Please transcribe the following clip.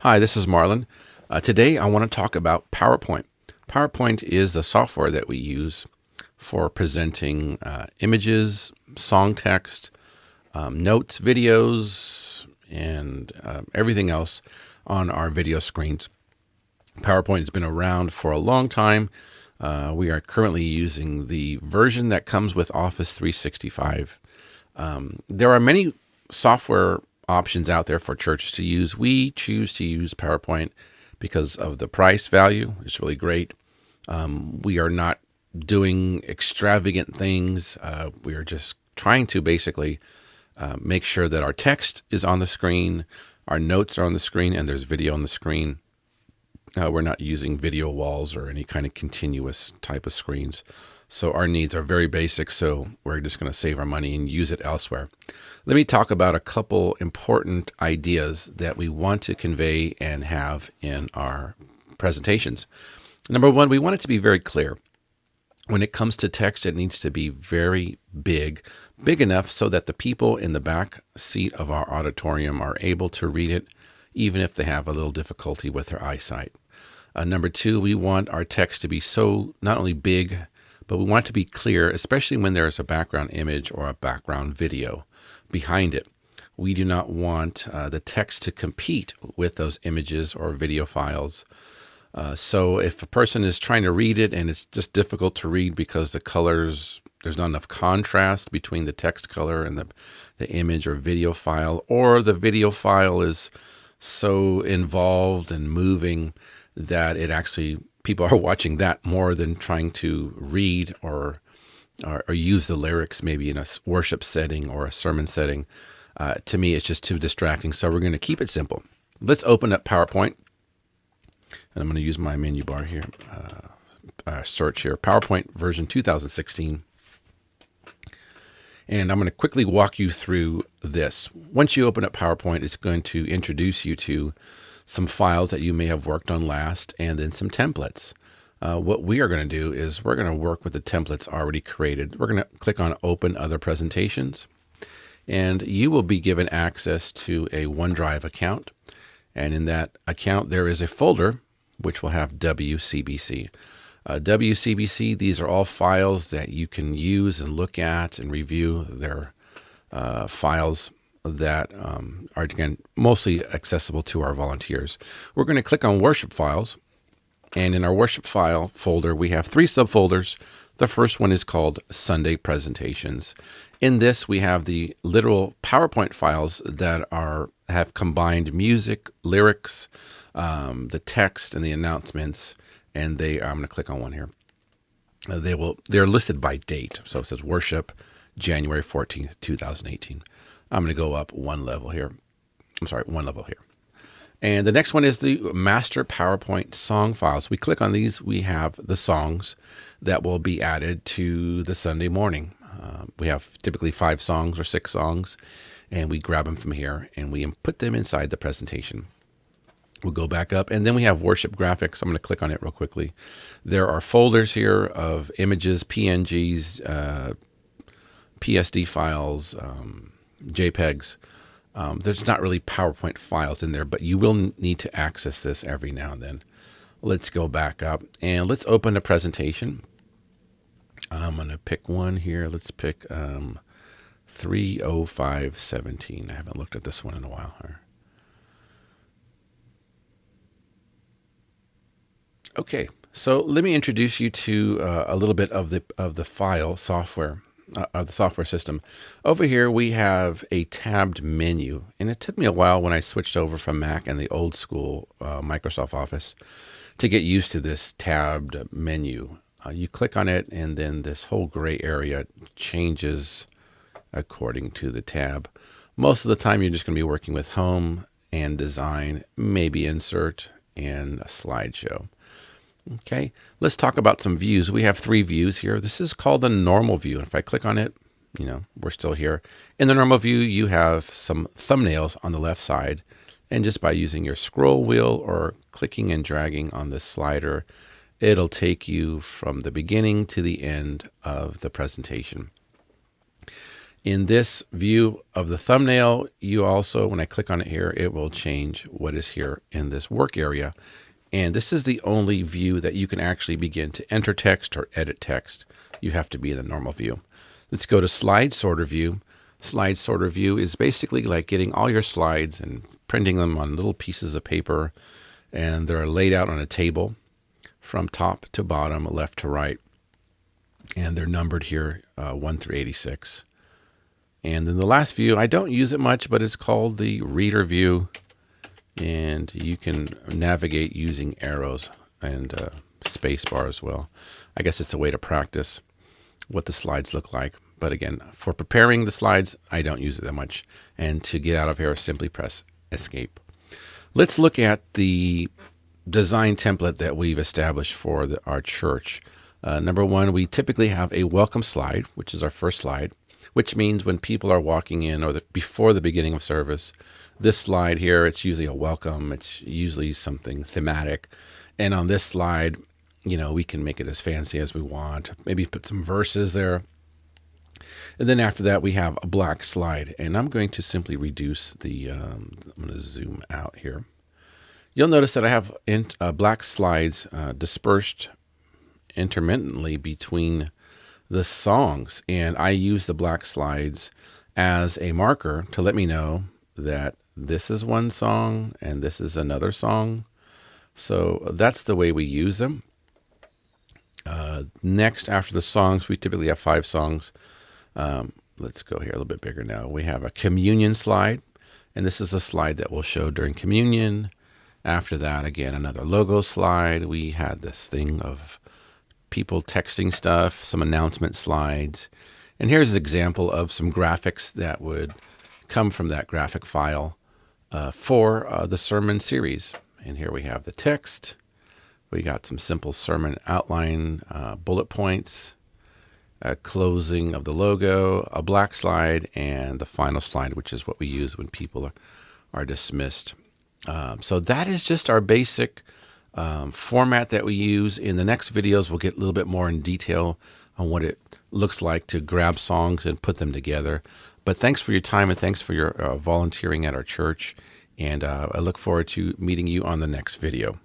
Hi, this is Marlon. Today I want to talk about PowerPoint. PowerPoint is the software that we use for presenting images, song text, notes, videos, and everything else on our video screens. PowerPoint has been around for a long time. We are currently using the version that comes with Office 365. There are many software options out there for churches to use. We choose to use PowerPoint because of the price value. It's really great. We are not doing extravagant things. We are just trying to basically make sure that our text is on the screen, our notes are on the screen, and there's video on the screen. We're not using video walls or any kind of continuous type of screens. So our needs are very basic, so we're just going to save our money and use it elsewhere. Let me talk about a couple important ideas that we want to convey and have in our presentations. Number one, we want it to be very clear. When it comes to text, it needs to be very big enough so that the people in the back seat of our auditorium are able to read it, even if they have a little difficulty with their eyesight. Number two, we want our text to be so not only big, but we want it to be clear, especially when there's a background image or a background video behind it. We do not want the text to compete with those images or video files. So if a person is trying to read it and it's just difficult to read because the colors, there's not enough contrast between the text color and the image or video file, or the video file is so involved and moving that it actually, people are watching that more than trying to read or use the lyrics maybe in a worship setting or a sermon setting. To me, it's just too distracting. So we're going to keep it simple. Let's open up PowerPoint. And I'm going to use my menu bar here. Search here, PowerPoint version 2016. And I'm going to quickly walk you through this. Once you open up PowerPoint, it's going to introduce you to some files that you may have worked on last, and then some templates. What we are going to do is we're going to work with the templates already created. We're going to click on Open Other Presentations, and you will be given access to a OneDrive account. And in that account, there is a folder which will have WCBC. WCBC, these are all files that you can use and look at and review. They're files that are, again, mostly accessible to our volunteers. We're going to click on Worship Files. And in our Worship File folder, we have three subfolders. The first one is called Sunday Presentations. In this, we have the literal PowerPoint files that have combined music, lyrics, the text, and the announcements. And I'm going to click on one here. They're listed by date. So it says Worship, January 14th, 2018. I'm going to go up one level here. And the next one is the master PowerPoint song files. We click on these. We have the songs that will be added to the Sunday morning. We have typically 5 songs or 6 songs, and we grab them from here and we put them inside the presentation. We'll go back up, and then we have worship graphics. I'm going to click on it real quickly. There are folders here of images, PNGs, PSD files, JPEGs. There's not really PowerPoint files in there, but you will need to access this every now and then. Let's go back up and let's open a presentation. I'm going to pick one here. Let's pick 30517. I haven't looked at this one in a while. Okay, so let me introduce you to a little bit of the file software. Of the software system. Over here we have a tabbed menu, and it took me a while when I switched over from Mac and the old school Microsoft Office to get used to this tabbed menu. You click on it, and then this whole gray area changes according to the tab. Most of the time you're just going to be working with Home and Design, maybe Insert, and a Slideshow. Okay, let's talk about some views. We have 3 views here. This is called the normal view. If I click on it, we're still here. In the normal view, you have some thumbnails on the left side. And just by using your scroll wheel or clicking and dragging on the slider, it'll take you from the beginning to the end of the presentation. In this view of the thumbnail, you also, when I click on it here, it will change what is here in this work area. And this is the only view that you can actually begin to enter text or edit text. You have to be in the normal view. Let's go to slide sorter view. Slide sorter view is basically like getting all your slides and printing them on little pieces of paper, and they're laid out on a table from top to bottom, left to right. And they're numbered here 1 through 86. And then the last view, I don't use it much, but it's called the reader view. And you can navigate using arrows and space bar as well. I guess it's a way to practice what the slides look like. But again, for preparing the slides, I don't use it that much. And to get out of here, simply press Escape. Let's look at the design template that we've established for our church. Number one, we typically have a welcome slide, which is our first slide, which means when people are walking in or before the beginning of service, this slide here, it's usually a welcome. It's usually something thematic. And on this slide, we can make it as fancy as we want. Maybe put some verses there. And then after that, we have a black slide. And I'm going to simply reduce I'm going to zoom out here. You'll notice that I have black slides dispersed intermittently between the songs. And I use the black slides as a marker to let me know that this is one song and this is another song. So that's the way we use them. Next, after the songs, we typically have 5 songs. Let's go here a little bit bigger now. We have a communion slide, and this is a slide that we'll show during communion. After that, again, another logo slide. We had this thing of people texting stuff, some announcement slides. And here's an example of some graphics that would come from that graphic file for the sermon series. And here we have the text. We got some simple sermon outline, bullet points, a closing of the logo, a black slide, and the final slide, which is what we use when people are dismissed. So that is just our basic format that we use. In the next videos, we'll get a little bit more in detail on what it looks like to grab songs and put them together. But thanks for your time, and thanks for your volunteering at our church. And I look forward to meeting you on the next video.